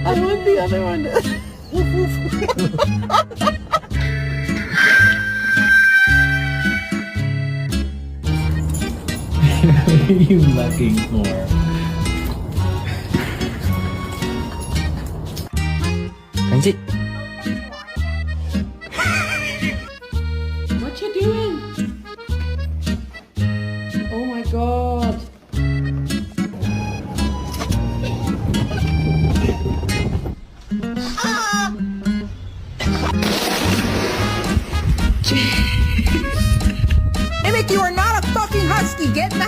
I want the other one. What are you looking for? Kanji. What you doing? Oh my god. Emmett, you are not a fucking husky. Get back.